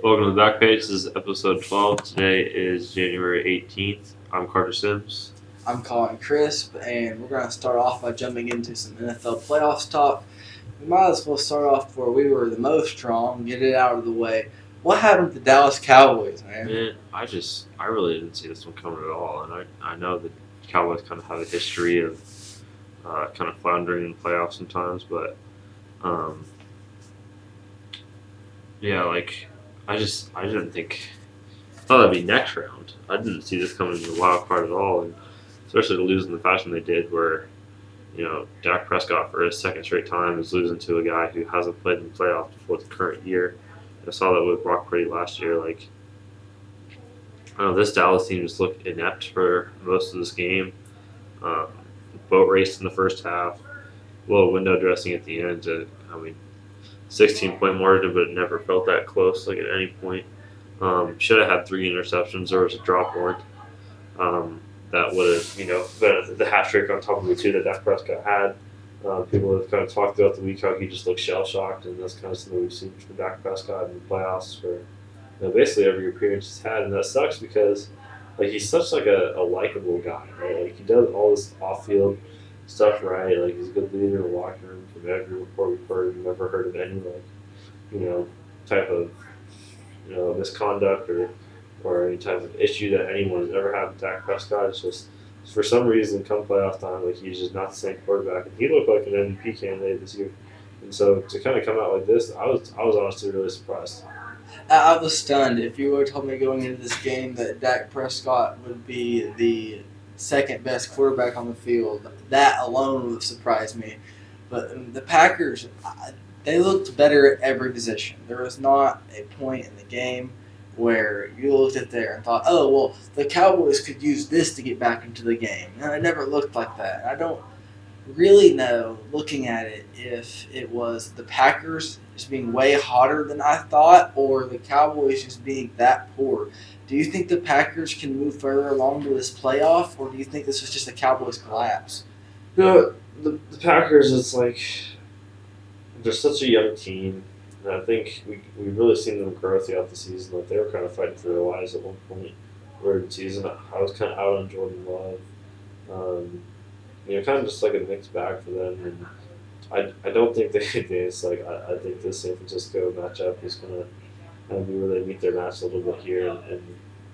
Welcome to the back page. This is episode 12. Today is January 18th. I'm Carter Sims. I'm Collin Crisp, and we're going to start off by jumping into some NFL playoffs talk. We might as well start off where we were the most strong, get it out of the way. What happened to the Dallas Cowboys, man? I really didn't see this one coming at all. And I know the Cowboys kind of have a history of kind of floundering in the playoffs sometimes, but I didn't think. I thought that'd be next round. I didn't see this coming in the wild card at all, and especially to lose in the fashion they did, where Dak Prescott for his second straight time is losing to a guy who hasn't played in the playoffs before the current year. I saw that with Brock Purdy last year. I don't know, this Dallas team just looked inept for most of this game. Boat raced in the first half, a little window dressing at the end. 16-point margin, but it never felt that close, at any point. Should have had 3 interceptions. There was a drop one that would have, been the hat trick on top of the 2 that Dak Prescott had. People have kind of talked throughout the week how he just looked shell-shocked, and that's kind of something we've seen from Dak Prescott in the playoffs for basically every appearance he's had, and that sucks because he's such a likable guy, right? He does all this off-field stuff right. He's a good leader in the locker room. From every report we've heard, we've never heard of any type of misconduct or any type of issue that anyone has ever had with Dak Prescott. It's just for some reason, come playoff time, he's just not the same quarterback, and he looked like an MVP candidate this year. And so to kind of come out like this, I was honestly really surprised. I was stunned. If you would have told me going into this game that Dak Prescott would be the second best quarterback on the field, that alone would have surprised me. But the Packers, they looked better at every position. There was not a point in the game where you looked at there and thought, oh, well, the Cowboys could use this to get back into the game. And it never looked like that. I don't really know, looking at it, if it was the Packers just being way hotter than I thought or the Cowboys just being that poor. Do you think the Packers can move further along to this playoff, or do you think this was just a Cowboys collapse? The Packers, it's they're such a young team, and I think we've really seen them grow throughout the season. They were kind of fighting for their lives at one point early in the season. I was kind of out on Jordan Love. Kind of just a mixed bag for them. And I don't think they advance. I think the San Francisco matchup is going to be where they meet their match a little bit here. And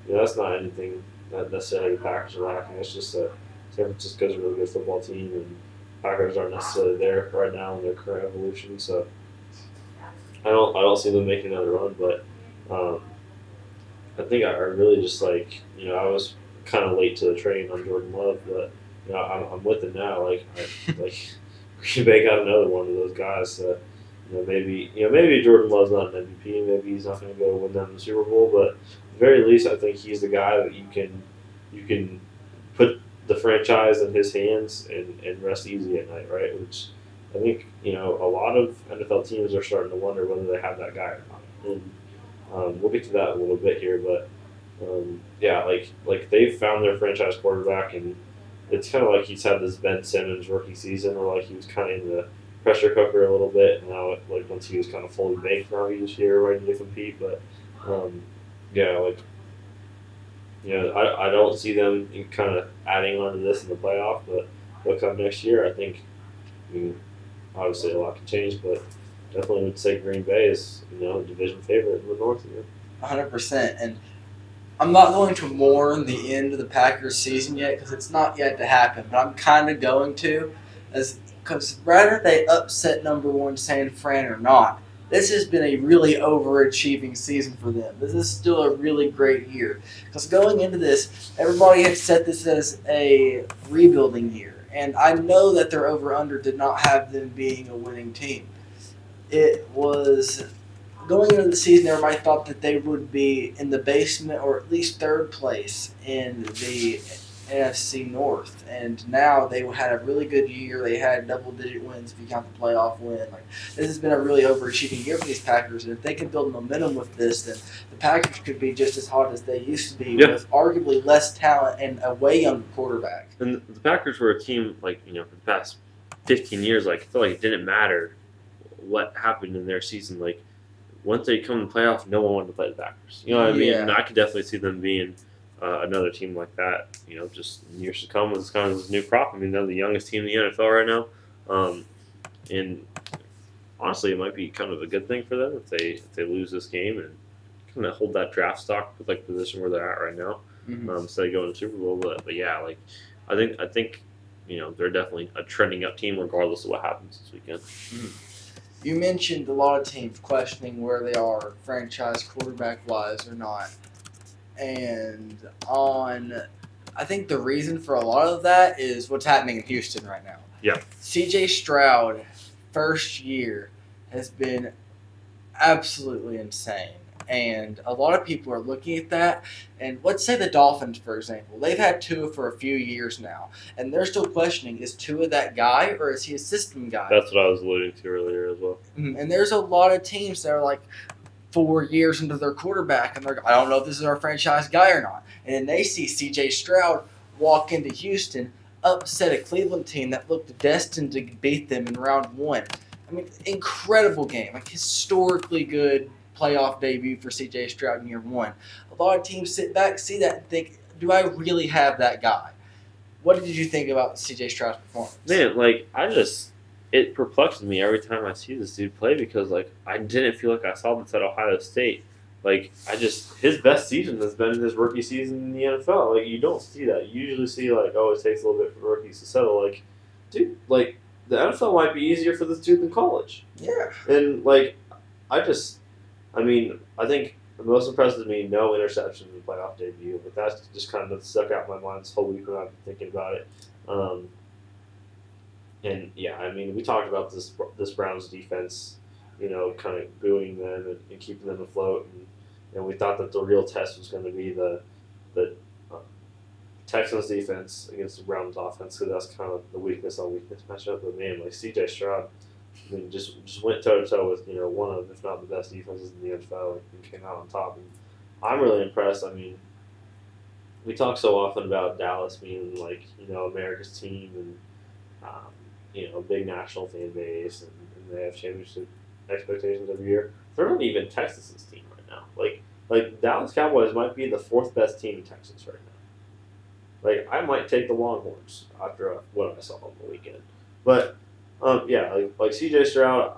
that's not anything that necessarily the Packers are lacking. It's just that San Francisco's a really good football team, and Packers aren't necessarily there right now in their current evolution. So I don't see them making another run. But I think I really just I was kind of late to the train on Jordan Love, but I'm with it now. Green Bay got another one of those guys. Maybe Jordan Love's not an MVP. Maybe he's not going to go win them the Super Bowl. But at the very least, I think he's the guy that you can put the franchise in his hands and rest easy at night, right? Which I think a lot of NFL teams are starting to wonder whether they have that guy or not. And we'll get to that in a little bit here, but they've found their franchise quarterback, and it's kind of he's had this Ben Simmons rookie season where he was kind of in the pressure cooker a little bit, and now once he was kind of fully baked, now he's here ready to compete. But I don't see them kind of adding on to this in the playoff, but they'll come next year. I think, obviously a lot can change, but definitely would say Green Bay is a division favorite in the North here. 100%. And I'm not going to mourn the end of the Packers season yet because it's not yet to happen, but I'm kind of going to, because rather they upset number 1 San Fran or not, this has been a really overachieving season for them. This is still a really great year. Because going into this, everybody had set this as a rebuilding year. And I know that their over-under did not have them being a winning team. It was going into the season, everybody thought that they would be in the basement or at least third place in the NFC North, and now they had a really good year. They had double-digit wins if you count the playoff win. This has been a really overachieving year for these Packers, and if they can build momentum with this, then the Packers could be just as hot as they used to be with arguably less talent and a way younger quarterback. And the Packers were a team, for the past 15 years, I feel like it didn't matter what happened in their season. once they come in the playoff, no one wanted to play the Packers. You know what I mean? Yeah. And I could definitely see them being another team like that. You know, just in years to come with kind of this new crop. I mean, they're the youngest team in the NFL right now, and honestly, it might be kind of a good thing for them if they lose this game and kind of hold that draft stock like position where they're at right now, instead of going to the Super Bowl. But yeah, like I think you know they're definitely a trending up team regardless of what happens this weekend. You mentioned a lot of teams questioning where they are franchise quarterback wise or not, and I think the reason for a lot of that is what's happening in Houston right now. Yeah. C.J. Stroud, first year, has been absolutely insane. And a lot of people are looking at that. And let's say the Dolphins, for example. They've had Tua for a few years now. And they're still questioning, is Tua that guy or is he a system guy? That's what I was alluding to earlier as well. And there's a lot of teams that are like 4 years into their quarterback. And they're I don't know if this is our franchise guy or not. And then they see C.J. Stroud walk into Houston, upset a Cleveland team that looked destined to beat them in round 1. I mean, incredible game. Like, historically good playoff debut for C.J. Stroud in year 1. A lot of teams sit back, see that, and think, do I really have that guy? What did you think about C.J. Stroud's performance? Man, like, it perplexes me every time I see this dude play because, like, I didn't feel like I saw this at Ohio State. Like, his best season has been his rookie season in the NFL. Like, you don't see that. You usually see, like, oh, it takes a little bit for rookies to settle. Like, dude, like, the NFL might be easier for this dude than college. Yeah. And, like, I think the most impressive to me, no interceptions in the playoff debut. But that's just kind of stuck out in my mind this whole week when I've been thinking about it. And, yeah, I mean, we talked about this Browns defense, you know, kind of buoying them and keeping them afloat. And we thought that the real test was going to be the Texans defense against the Browns offense, because that's kind of the weakness on weakness matchup. But man, like C.J. Stroud, I mean, just went toe to toe with one of, if not the best defenses in the NFL, and came out on top. And I'm really impressed. I mean, we talk so often about Dallas being like America's team and a big national fan base, and they have championship expectations every year. They're not even Texas's team right now. Like Dallas Cowboys might be the 4th best team in Texas right now. Like, I might take the Longhorns after what I saw on the weekend. But, like C.J. Stroud,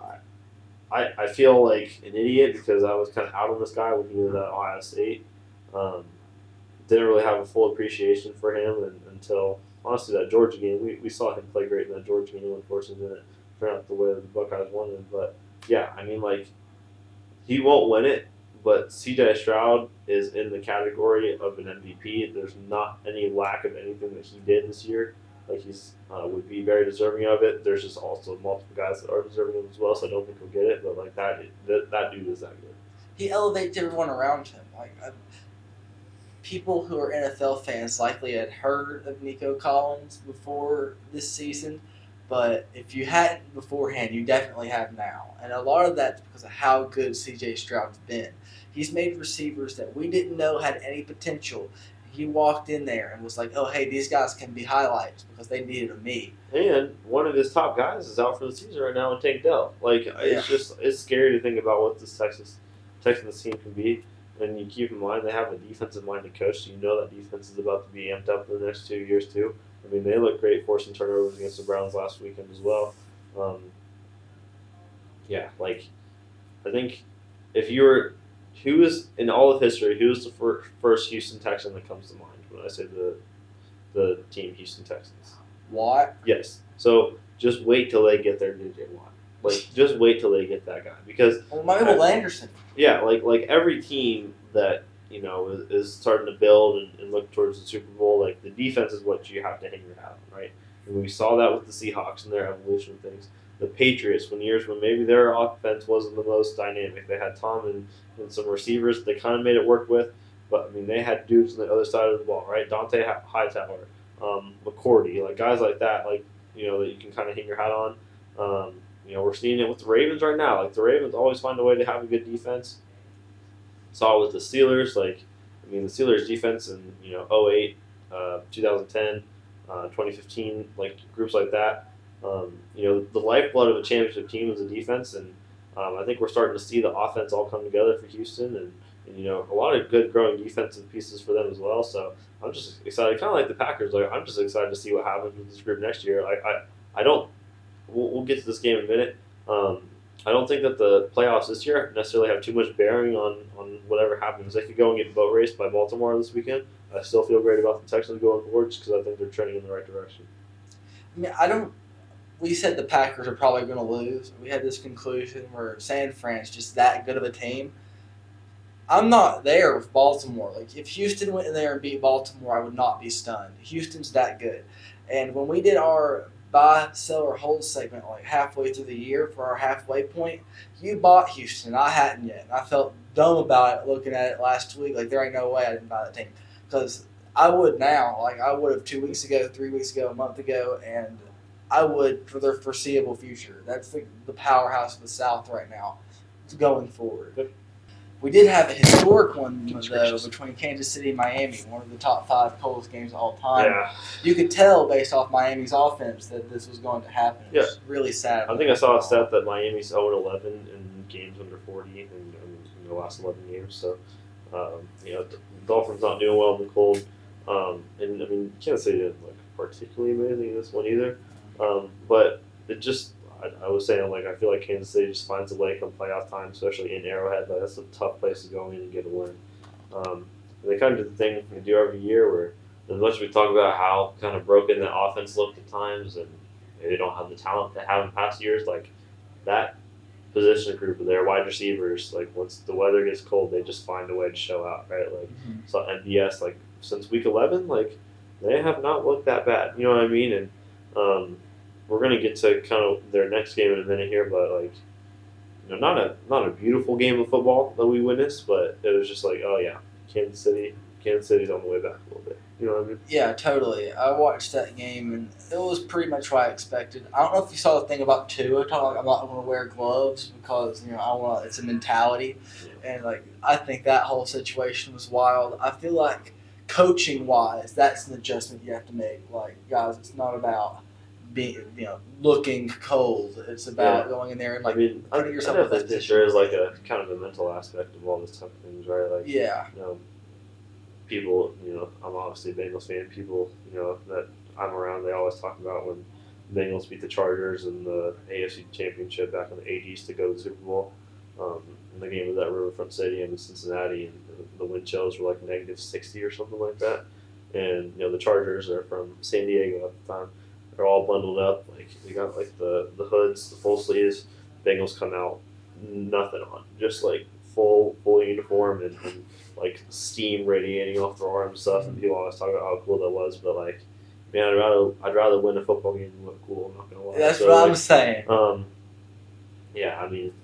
I feel like an idiot because I was kind of out on this guy when he was at Ohio State. Didn't really have a full appreciation for him until, honestly, that Georgia game. We saw him play great in that Georgia game. Unfortunately, didn't turn out the way the Buckeyes wanted. But, yeah, I mean, like, he won't win it. But C.J. Stroud is in the category of an MVP. There's not any lack of anything that he did this year. Like, he's would be very deserving of it. There's just also multiple guys that are deserving of it as well, so I don't think he'll get it. But, like, that dude is that good. He elevates everyone around him. People who are NFL fans likely had heard of Nico Collins before this season. But if you hadn't beforehand, you definitely have now. And a lot of that's because of how good C.J. Stroud's been. He's made receivers that we didn't know had any potential. He walked in there and was like, oh, hey, these guys can be highlights because they needed a me. And one of his top guys is out for the season right now in Tank Dell. Like, it's scary to think about what this Texans team can be. And you keep in mind they have a defensive-minded coach, so you know that defense is about to be amped up in the next 2 years too. I mean, they look great forcing turnovers against the Browns last weekend as well. I think who is, in all of history, who is the first Houston Texan that comes to mind when I say the team Houston Texans? Watt? Yes. So just wait till they get their DJ Watt. Like, just wait till they get that guy. Because Michael Anderson. Yeah, like every team that is starting to build and look towards the Super Bowl, like the defense is what you have to hang your hat on, right? And we saw that with the Seahawks and their evolution of things. The Patriots, when maybe their offense wasn't the most dynamic, they had Tom and some receivers they kind of made it work with, but I mean they had dudes on the other side of the ball, right? Dante Hightower, McCourty, like guys like that, that you can kind of hang your hat on. We're seeing it with the Ravens right now. Like, the Ravens always find a way to have a good defense. Saw it with the Steelers. The Steelers defense in 08, 2010, 2015, like groups like that. The lifeblood of a championship team is the defense, and I think we're starting to see the offense all come together for Houston, and a lot of good growing defensive pieces for them as well. So I'm just excited, kind of like the Packers. Like I'm just excited to see what happens with this group next year. I don't. We'll get to this game in a minute. I don't think that the playoffs this year necessarily have too much bearing on whatever happens. They could go and get boat raced by Baltimore this weekend. I still feel great about the Texans going forward just because I think they're trending in the right direction. I mean, I don't. We said the Packers are probably going to lose. We had this conclusion where San Fran's just that good of a team. I'm not there with Baltimore. Like, if Houston went in there and beat Baltimore, I would not be stunned. Houston's that good. And when we did our buy, sell, or hold segment like halfway through the year for our halfway point, you bought Houston. I hadn't yet. And I felt dumb about it looking at it last week. Like, there ain't no way I didn't buy that team. Because I would now. Like, I would have 2 weeks ago, 3 weeks ago, a month ago, and I would for the foreseeable future. That's the powerhouse of the South right now going forward. We did have a historic one, though, between Kansas City and Miami, one of the top 5 coldest games of all time. Yeah. You could tell based off Miami's offense that this was going to happen. It was really sad. I think I saw a stat that Miami's 0-11 in games under 40 in the last 11 games. So, the Dolphins not doing well in the cold. And, I mean, Kansas City didn't look particularly amazing in this one either. But it just... I was saying, I feel like Kansas City just finds a way come playoff time, especially in Arrowhead. Like, that's a tough place to go in and get a win. And they kind of do the thing they do every year where, as much as we talk about how kind of broken the offense looked at times and they don't have the talent they have in past years, like, that position group of their wide receivers, like, once the weather gets cold, they just find a way to show out, right? Like, so MVS, like, since week 11, like, they have not looked that bad. You know what I mean? And, we're going to get to kind of their next game in a minute here, but not a beautiful game of football that we witnessed, but it was just like, oh yeah, Kansas City's on the way back a little bit. You know what I mean? Yeah, totally. I watched that game and it was pretty much what I expected. I don't know if you saw the thing about Tua talking like I'm not going to wear gloves because it's a mentality, and I think that whole situation was wild. I feel like coaching wise, that's an adjustment you have to make. Like, guys, it's not about being, looking cold. It's about going in there and putting yourself in that position. There is a kind of a mental aspect of all this type of things, right? Like, people, I'm obviously a Bengals fan. People, that I'm around, they always talk about when the Bengals beat the Chargers in the AFC Championship back in the 80s to go to the Super Bowl. And the game was at Riverfront Stadium in Cincinnati, and the wind chills were negative 60 or something like that. And the Chargers are from San Diego at the time. They're all bundled up. They got the hoods, the full sleeves. Bengals come out, nothing on, just full uniform and steam radiating off their arms and stuff. And people always talk about how cool that was, but man, I'd rather win a football game than look cool. I'm not gonna lie. That's what I'm saying. Yeah, I mean,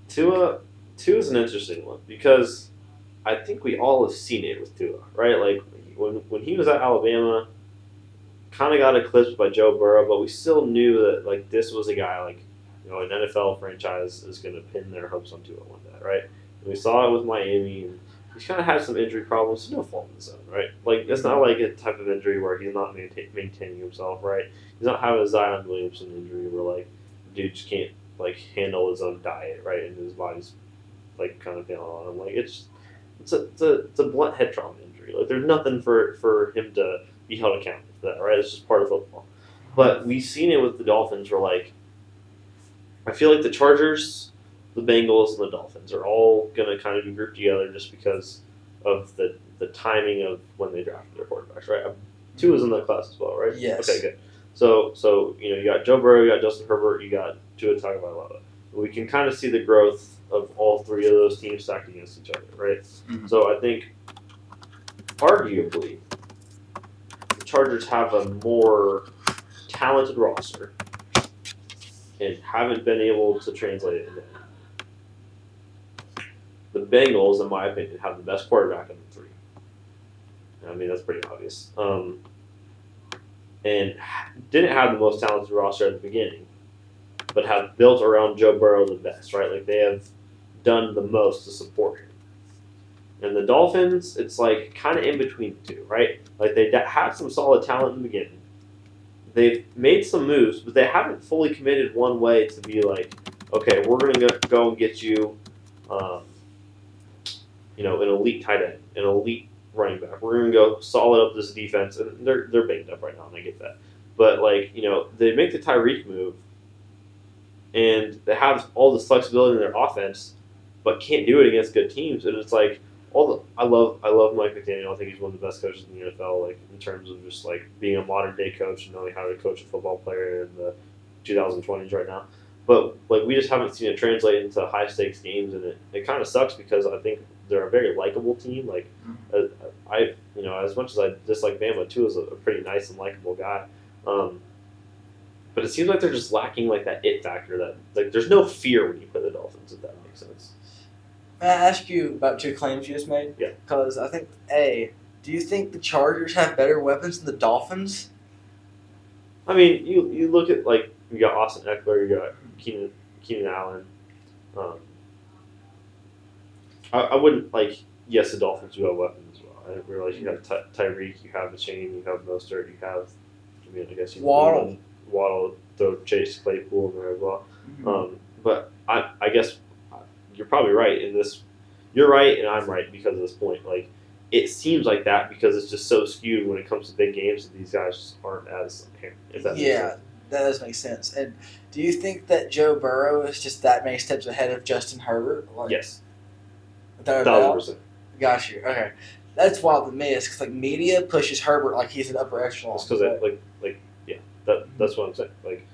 Tua is an interesting one because I think we all have seen it with Tua, right? When he was at Alabama. Kind of got eclipsed by Joe Burrow, but we still knew that this was a guy an NFL franchise is going to pin their hopes on Tua one day, right? And we saw it with Miami, and he's kind of had some injury problems, no fault in his own, right? It's not a type of injury where he's not maintaining himself, right? He's not having a Zion Williamson injury where dude just can't handle his own diet, right? And his body's kind of down on him. It's a blunt head trauma injury. There's nothing for him to be held accountable for that, right? It's just part of football. But we've seen it with the Dolphins where, I feel like the Chargers, the Bengals, and the Dolphins are all going to kind of be grouped together just because of the timing of when they drafted their quarterbacks, right? Tua is in that class as well, right? Yes. Okay, good. So you got Joe Burrow, you got Justin Herbert, you got Tua Tagovailoa. We can kind of see the growth of all three of those teams stacked against each other, right? Mm-hmm. So I think, arguably, Chargers have a more talented roster and haven't been able to translate it into anything. The Bengals, in my opinion, have the best quarterback of the three. I mean, that's pretty obvious. And didn't have the most talented roster at the beginning, but have built around Joe Burrow the best, right? They have done the most to support him. And the Dolphins, it's kind of in between the two, right? They have some solid talent in the beginning, they've made some moves, but they haven't fully committed one way to be like, okay, we're gonna go and get you, um, an elite tight end, an elite running back. We're gonna go solid up this defense, and they're banged up right now, and I get that. But they make the Tyreek move, and they have all this flexibility in their offense, but can't do it against good teams. And it's like I love Mike McDaniel. I think he's one of the best coaches in the NFL, like in terms of just like being a modern day coach and knowing how to coach a football player in the 2020s right now. But like we just haven't seen it translate into high stakes games, and it kind of sucks because I think they're a very likable team. Like as much as I dislike Bama, too, is a pretty nice and likable guy. But it seems like they're just lacking like that it factor. That like there's no fear when you play the Dolphins, if that makes sense. May I ask you about two claims you just made? Yeah. Because I think do you think the Chargers have better weapons than the Dolphins? I mean, you look at like you got Austin Eckler, you got Keenan Allen. I wouldn't like. Yes, the Dolphins do have weapons as well. I didn't realize you have Tyreek, you have Chain, you have Mostert, you have. I mean, I guess you Waddle, throw Chase Claypool in there as well. Mm-hmm. But I guess you're probably right in this. You're right, and I'm right because of this point. Like, it seems like that because it's just so skewed when it comes to big games that these guys just aren't as apparent. If that makes sense. That does make sense. And do you think that Joe Burrow is just that many steps ahead of Justin Herbert? Yes. 1,000%. Got you. Okay. That's wild to me. It's because media pushes Herbert like he's an upper echelon. It's because that's what I'm saying. Like,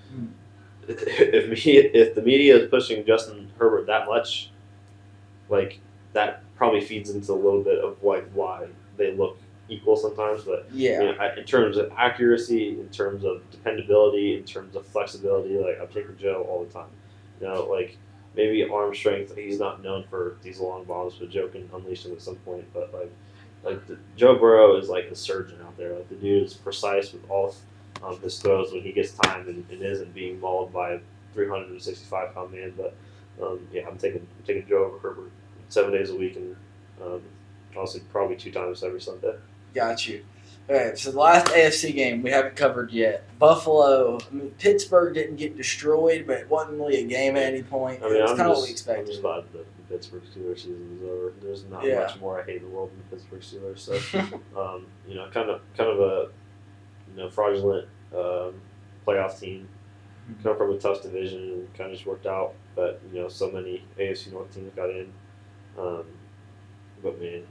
if the media is pushing Justin Herbert that much, like that probably feeds into a little bit of why they look equal sometimes. But in terms of accuracy, in terms of dependability, in terms of flexibility, like I'm taking Joe all the time. Like maybe arm strength. He's not known for these long bombs, but Joe can unleash them at some point. But Joe Burrow is like a surgeon out there. Like the dude is precise with all his throws when he gets time and isn't being mauled by a 365-pound man. But I'm taking Joe over Herbert 7 days a week and also probably 2 times every Sunday. Got you. Okay, so the last AFC game we haven't covered yet. Buffalo. Pittsburgh didn't get destroyed, but it wasn't really a game at any point. It was kind of what we expected. I'm just glad the Pittsburgh Steelers season is over. There's not much more I hate in the world than the Pittsburgh Steelers. So, kind of a fraudulent playoff team. Come from a tough division and kind of just worked out. But so many AFC North teams got in. But man,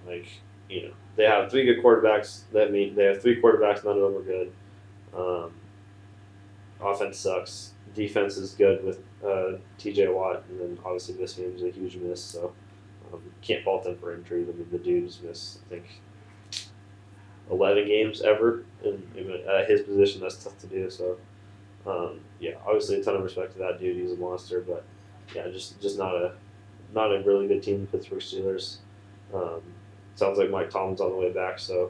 they have 3 good quarterbacks. That means they have 3 quarterbacks. None of them are good. Offense sucks. Defense is good with T.J. Watt, and then obviously this game is a huge miss. So can't fault them for injury. I mean, the dude's missed I think 11 games ever, and at his position that's tough to do. So obviously a ton of respect to that dude. He's a monster, but just not a really good team. The Pittsburgh Steelers. Sounds like Mike Tomlin's on the way back, so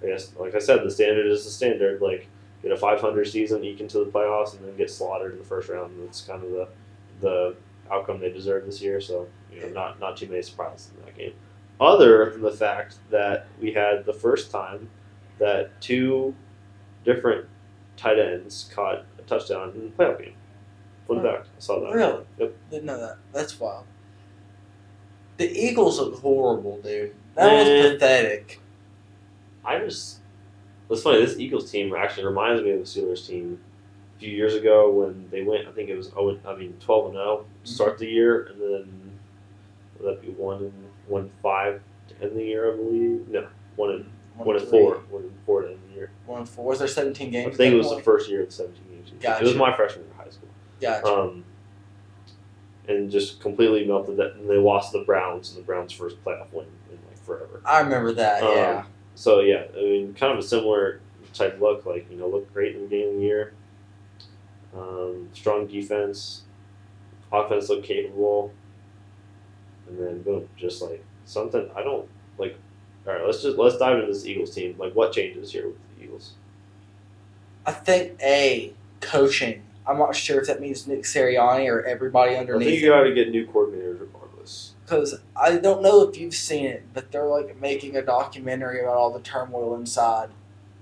I guess, like I said, the standard is the standard. Like, get a 500 season, eke into the playoffs, and then get slaughtered in the first round. That's kind of the outcome they deserve this year. So, not too many surprises in that game. Other than the fact that we had the first time that 2 different tight ends caught a touchdown in the playoff game. Fun fact. I saw that. Really? Yep. Didn't know that. That's wild. The Eagles look horrible, dude. That was pathetic. It's funny. This Eagles team actually reminds me of the Steelers team a few years ago when they went. I think it was 12-0 to start the year, and then would that be 1-5 to end the year? I believe 1-4 to end the year. 1-4. Was there 17 games? I think it was the first year of the 17 games. Gotcha. It was my freshman year of high school. Gotcha. And just completely melted that, and they lost the Browns, the Browns' first playoff win in forever. I remember that. Yeah. So kind of a similar type look. Looked great in the beginning of the year. Strong defense, offense looked capable, and then boom, just something I don't like. All right, let's dive into this Eagles team. What changes here with the Eagles? I think coaching. I'm not sure if that means Nick Sirianni or everybody underneath. I think you got to get new coordinators regardless. Because I don't know if you've seen it, but they're making a documentary about all the turmoil inside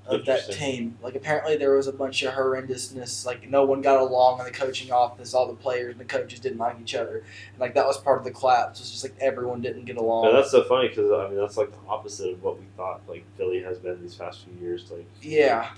of that team. Like apparently there was a bunch of horrendousness. Like no one got along in the coaching office. All the players and the coaches didn't like each other. And like that was part of the collapse. It's just like everyone didn't get along. And that's so funny because I mean that's like the opposite of what we thought like Philly has been these past few years. Like yeah,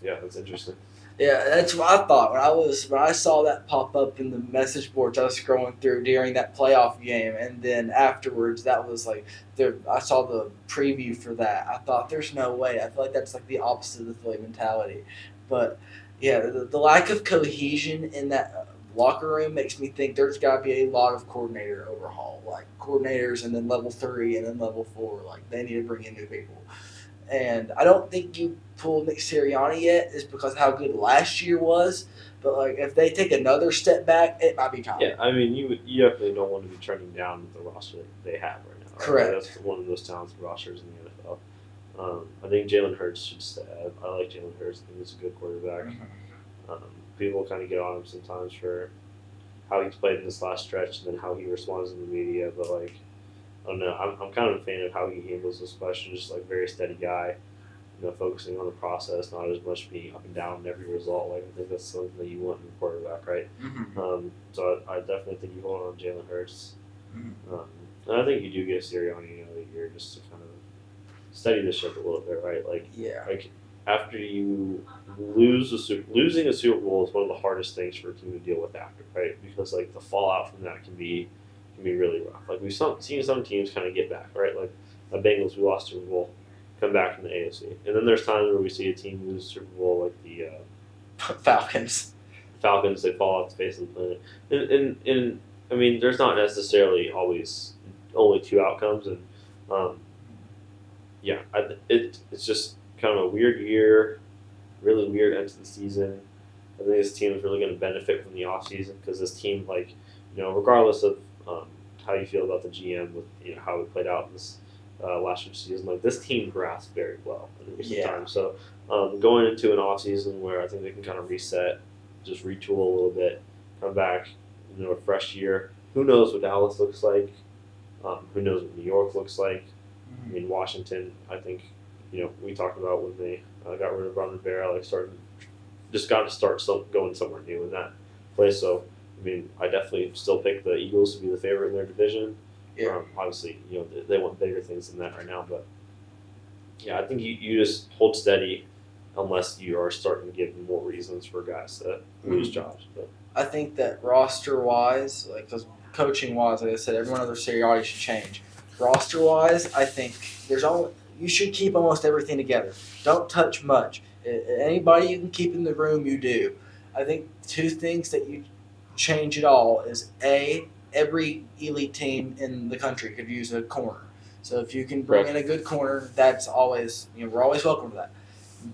that's interesting. yeah, that's what I thought when I saw that pop up in the message boards I was scrolling through during that playoff game, and then afterwards that was like I saw the preview for that. I thought there's no way. I feel like that's like the opposite of the Philly mentality, but yeah, the lack of cohesion in that locker room makes me think there's got to be a lot of coordinator overhaul, like coordinators and then level 3 and then level 4. Like they need to bring in new people. And I don't think you pull Nick Sirianni yet is because of how good last year was. But like if they take another step back, it might be time. Yeah, I mean you definitely don't want to be trending down with the roster they have right now. Correct. Right? That's one of those talented rosters in the NFL. I think Jalen Hurts should stay. I like Jalen Hurts. I think he's a good quarterback. Mm-hmm. People kind of get on him sometimes for how he's played in this last stretch and then how he responds in the media. But like, I don't know. I'm kind of a fan of how he handles this question. Just like very steady guy, focusing on the process, not as much being up and down in every result. Like I think that's something that you want in a quarterback, right? Mm-hmm. So I definitely think you hold on Jalen Hurts, Mm-hmm. and I think you do give Sirianni another year just to kind of steady the ship a little bit, right? Like Yeah. like after you losing a Super Bowl is one of the hardest things for a team to deal with after, right? Because like the fallout from that can be really rough. Like we've seen some teams kind of get back, right? Like the Bengals, we lost Super Bowl, come back from the AFC, and then there's times where we see a team lose Super Bowl, like the Falcons. They fall off the face of the planet, and I mean, there's not necessarily always only two outcomes, and it's just kind of a weird year, really weird end to the season. I think this team is really going to benefit from the offseason because this team, like, regardless of how you feel about the GM with how it played out in this last year's season, like this team grasped very well in recent times. So going into an offseason where I think they can kind of reset, just retool a little bit, come back, a fresh year. Who knows what Dallas looks like? Who knows what New York looks like? I mean, Washington, I think, we talked about when they got rid of Ron Rivera, like got to start going somewhere new in that place. So, I mean, I definitely still pick the Eagles to be the favorite in their division. Yeah. Obviously, they want bigger things than that right now, but yeah, I think you just hold steady unless you are starting to give more reasons for guys to lose jobs. But I think that roster-wise, like, because coaching-wise, like I said, everyone other Sirianni should change. Roster-wise, I think you should keep almost everything together. Don't touch much. Anybody you can keep in the room, you do. I think two things that you change it all is every elite team in the country could use a corner. So if you can bring in a good corner, that's always we're always welcome to that.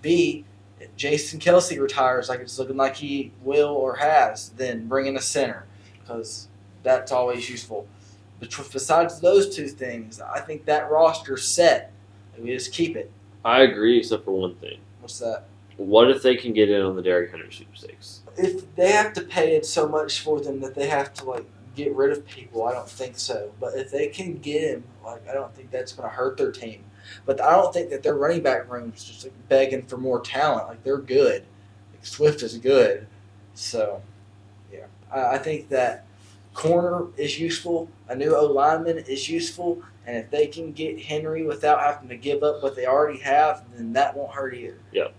B, if Jason Kelsey retires like it's looking like he will or has, then bring in a center because that's always useful. But besides those two things, I think that roster's set. We just keep it. I agree, except for one thing. What's that? What if they can get in on the Derrick Henry sweepstakes? If they have to pay it so much for them that they have to get rid of people, I don't think so. But if they can get him, I don't think that's going to hurt their team. But I don't think that their running back room is just begging for more talent. Like they're good. Swift is good. So, yeah, I think that corner is useful. A new O-lineman is useful. And if they can get Henry without having to give up what they already have, then that won't hurt either. Yep.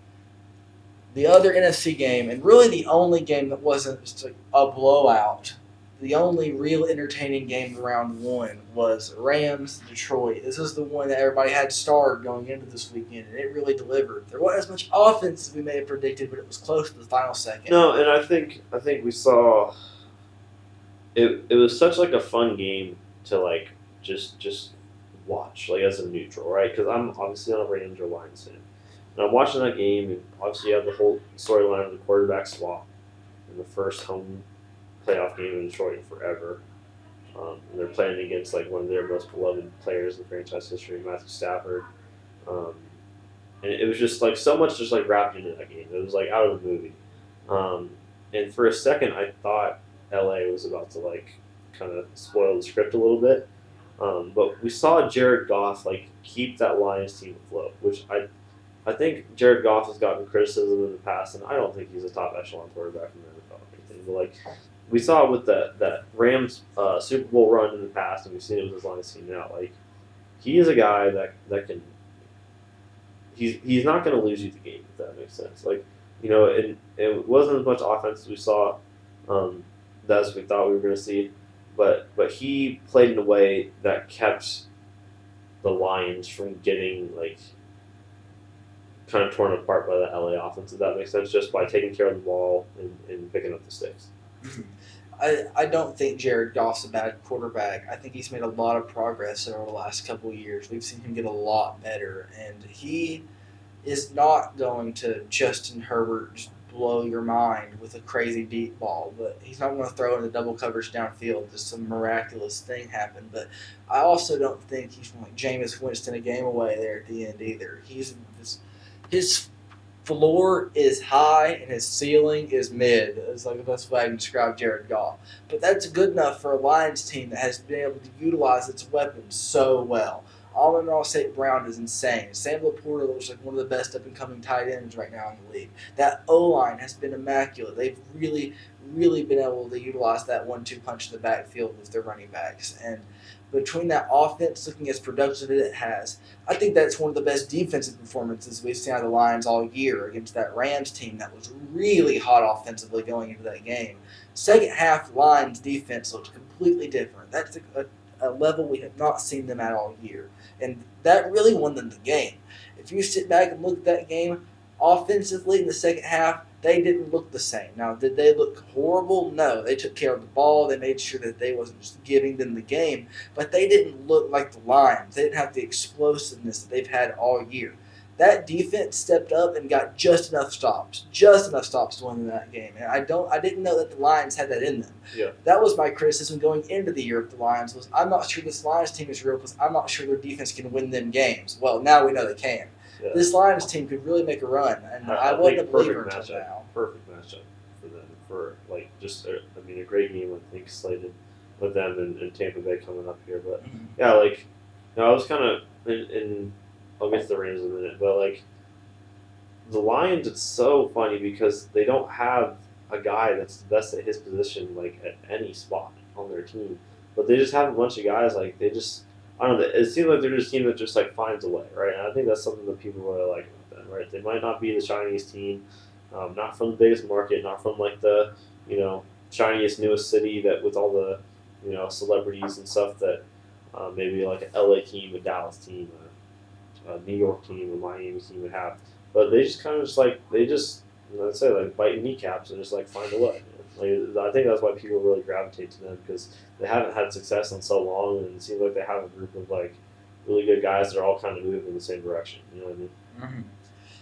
The other NFC game, and really the only game that wasn't just a blowout, the only real entertaining game of round one was Rams-Detroit. This is the one that everybody had starred going into this weekend, and it really delivered. There wasn't as much offense as we may have predicted, but it was close to the final second. No, and I think we saw it was such a fun game to just watch as a neutral, right? Because I'm obviously on a Rams or Lions fan. And I'm watching that game, and obviously you have the whole storyline of the quarterback swap in the first home playoff game in Detroit forever. And they're playing against one of their most beloved players in franchise history, Matthew Stafford. And it was just so much wrapped into that game. It was out of the movie. And for a second, I thought LA was about to kind of spoil the script a little bit. But we saw Jared Goff keep that Lions team afloat, which I I think Jared Goff has gotten criticism in the past, and I don't think he's a top echelon quarterback in the NFL or anything. But like we saw with that Rams Super Bowl run in the past, and we've seen it with his Lions team now. Like he is a guy that can. He's not going to lose you the game if that makes sense. Like and it wasn't as much offense as we saw as we thought we were going to see, but he played in a way that kept the Lions from getting like kind of torn apart by the LA offense, if that makes sense, just by taking care of the ball and picking up the sticks. I don't think Jared Goff's a bad quarterback. I think he's made a lot of progress over the last couple of years. We've seen him get a lot better, and he is not going to Justin Herbert just blow your mind with a crazy deep ball, but he's not going to throw in the double coverage downfield. Just some miraculous thing happen. But I also don't think he's like Jameis Winston a game away there at the end either. His floor is high and his ceiling is mid. It's like the best way I can describe Jared Goff. But that's good enough for a Lions team that has been able to utilize its weapons so well. Amon-Ra St. Brown is insane. Sam Laporta looks like one of the best up-and-coming tight ends right now in the league. That O-line has been immaculate. They've really, really been able to utilize that 1-2 punch in the backfield with their running backs. And between that offense looking as productive as it has, I think that's one of the best defensive performances we've seen out of the Lions all year against that Rams team that was really hot offensively going into that game. Second half, Lions defense looked completely different. That's a level we have not seen them at all year. And that really won them the game. If you sit back and look at that game, offensively in the second half, they didn't look the same. Now, did they look horrible? No. They took care of the ball. They made sure that they wasn't just giving them the game. But they didn't look like the Lions. They didn't have the explosiveness that they've had all year. That defense stepped up and got just enough stops to win that game. And I didn't know that the Lions had that in them. Yeah. That was my criticism going into the year of the Lions was I'm not sure this Lions team is real because I'm not sure their defense can win them games. Well, now we know they can. Yeah. This Lions team could really make a run, and I wasn't a believer until now. Perfect matchup for them. For like just a great game I think slated with them and Tampa Bay coming up here. But yeah, like I was kind of in I'll get to the Rams in a minute, but like the Lions, it's so funny because they don't have a guy that's the best at his position like at any spot on their team, but they just have a bunch of guys like they just I don't know. It seems like they're just a team that just like finds a way, right? And I think that's something that people really like about them, right? They might not be the shiniest team, not from the biggest market, not from like the shiniest newest city that with all the celebrities and stuff that maybe like an LA team, a Dallas team, a New York team, a Miami team would have. But they just kind of just like let's say like bite kneecaps and just like find a way. Like, I think that's why people really gravitate to them because they haven't had success in so long, and it seems like they have a group of like really good guys that are all kind of moving in the same direction. You know what I mean? Mm-hmm.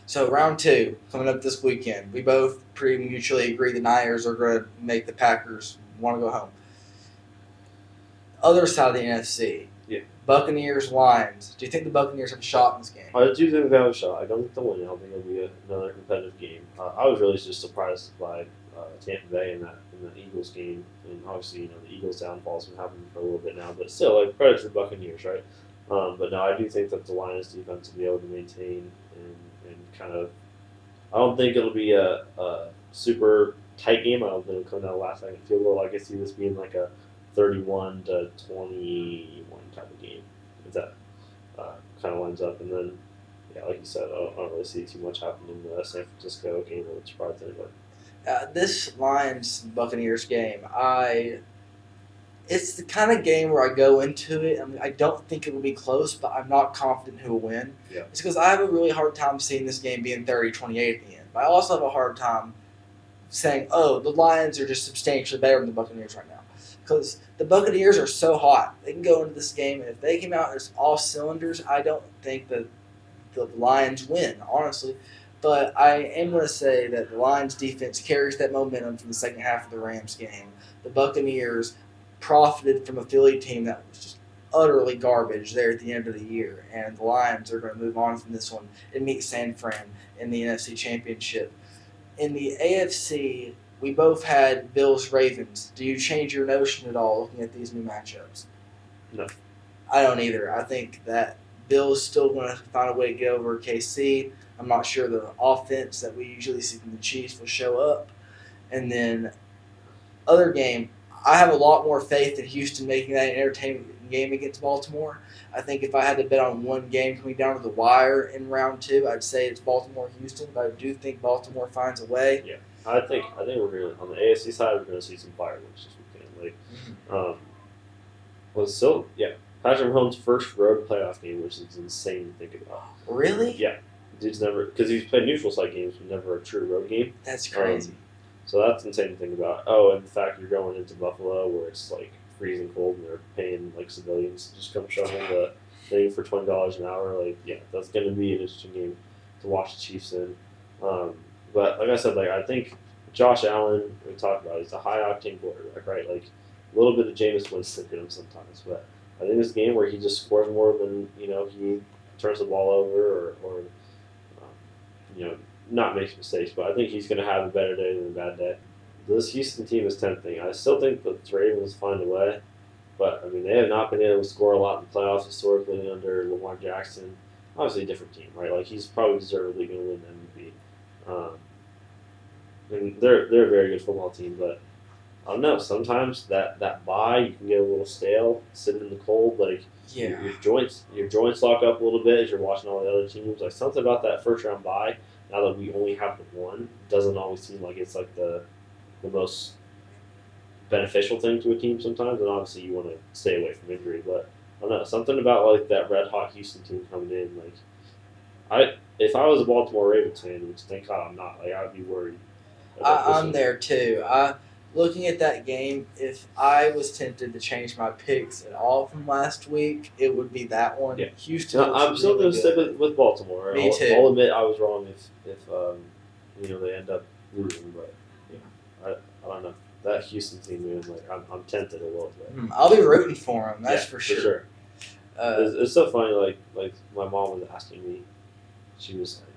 So round 2 coming up this weekend. We both pretty mutually agree the Niners are going to make the Packers want to go home. Other side of the NFC. Yeah. Buccaneers, Lions. Do you think the Buccaneers have a shot in this game? I do think they have a shot. I don't think they'll win. I don't think it'll be another competitive game. I was really just surprised by Tampa Bay in the Eagles game, and obviously the Eagles' downfall has been happening for a little bit now. But still, like credit to the Buccaneers, right? But no, I do think that the Lions' defense will be able to maintain and kind of. I don't think it'll be a super tight game. I don't think it'll come down to last second field goal. I could see this being like a 31-21 type of game if that kind of lines up. And then, yeah, like you said, I don't really see too much happening in the San Francisco game that would surprise anybody. This Lions-Buccaneers game, it's the kind of game where I go into it, I don't think it will be close, but I'm not confident who will win. Yeah. It's because I have a really hard time seeing this game being 30-28 at the end. But I also have a hard time saying, oh, the Lions are just substantially better than the Buccaneers right now. Because the Buccaneers are so hot. They can go into this game, and if they came out as all cylinders, I don't think that the Lions win, honestly. But I am going to say that the Lions' defense carries that momentum from the second half of the Rams game. The Buccaneers profited from a Philly team that was just utterly garbage there at the end of the year. And the Lions are going to move on from this one and meet San Fran in the NFC Championship. In the AFC, we both had Bills-Ravens. Do you change your notion at all looking at these new matchups? No. I don't either. I think that Bills still going to find a way to get over KC. I'm not sure the offense that we usually see from the Chiefs will show up. And then other game, I have a lot more faith in Houston making that an entertaining game against Baltimore. I think if I had to bet on one game coming down to the wire in round 2, I'd say it's Baltimore-Houston, but I do think Baltimore finds a way. Yeah, I think we're gonna on the AFC side we're gonna see some fireworks this weekend. Patrick Mahomes' first road playoff game, which is insane to think about. Really? Yeah, dude's never because he's played neutral site games, but never a true road game. That's crazy. So that's insane to think about. Oh, and the fact you're going into Buffalo where it's like freezing cold and they're paying like civilians to just come shovel the thing for $20 an hour. Like, yeah, that's going to be an interesting game to watch the Chiefs in. But like I said, like I think Josh Allen, we talked about, he's a high octane quarterback, right? Like a little bit of Jameis Winston in him sometimes, but I think this game where he just scores more than he turns the ball over or not makes mistakes, but I think he's going to have a better day than a bad day. This Houston team is tempting. I still think the Ravens find a way, but I mean they have not been able to score a lot in the playoffs historically under Lamar Jackson. Obviously a different team, right? Like he's probably deservedly going to win the MVP. And they're a very good football team, but I don't know. Sometimes that bye you can get a little stale, sitting in the cold. Like your joints lock up a little bit as you're watching all the other teams. Like something about that first round bye. Now that we only have the one, doesn't always seem like it's like the most beneficial thing to a team sometimes. And obviously you want to stay away from injury, but I don't know, something about like that red hot Houston team coming in. Like if I was a Baltimore Ravens fan, which thank God I'm not, like I'd be worried. I'm there too. Looking at that game, if I was tempted to change my picks at all from last week, it would be that one. Yeah. Houston. No, I'm still going to stick with Baltimore. Me too. I'll admit I was wrong if they end up losing, but yeah, I don't know that Houston team. Man, like I'm tempted a little bit. I'll be rooting for them. That's for sure. For sure. It's so funny. Like my mom was asking me, she was like,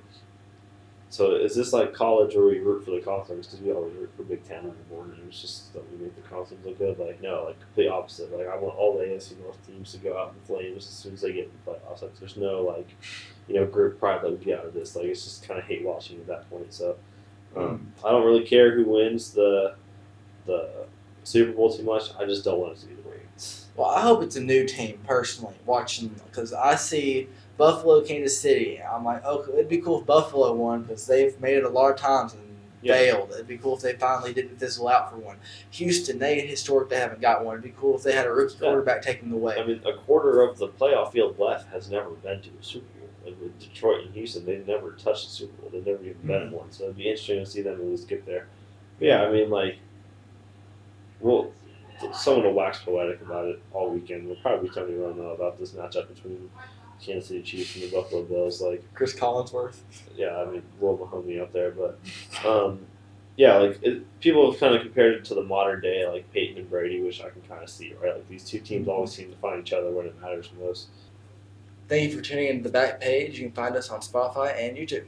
"So is this like college where we root for the Conference? Because we always root for Big Ten in the morning. It's just that we make the Conference look good." Like no, like complete opposite. Like I want all the AFC North teams to go out in flames as soon as they get in the playoffs. Like there's no group pride that we get out of this. Like it's just kind of hate watching at that point. So I don't really care who wins the Super Bowl too much. I just don't want it to be the Ravens. Well, I hope it's a new team personally watching because I see Buffalo, Kansas City. I'm like, okay, it'd be cool if Buffalo won because they've made it a lot of times and failed. It'd be cool if they finally didn't fizzle out for one. Houston, they historically haven't got one. It'd be cool if they had a rookie quarterback taking the way. I mean, a quarter of the playoff field left has never been to a Super Bowl. Like with Detroit and Houston, they've never touched the Super Bowl. They've never even been one. So it'd be interesting to see them at least get there. But yeah, I mean, someone will wax poetic about it all weekend. We'll probably be Tony Romo about this matchup between Kansas City Chiefs and the Buffalo Bills. Like Chris Collinsworth. Yeah, I mean, Will Mahoney up there. But, people have kind of compared it to the modern day, like Peyton and Brady, which I can kind of see, right? Like these two teams always seem to find each other when it matters most. Thank you for tuning into the Back Page. You can find us on Spotify and YouTube.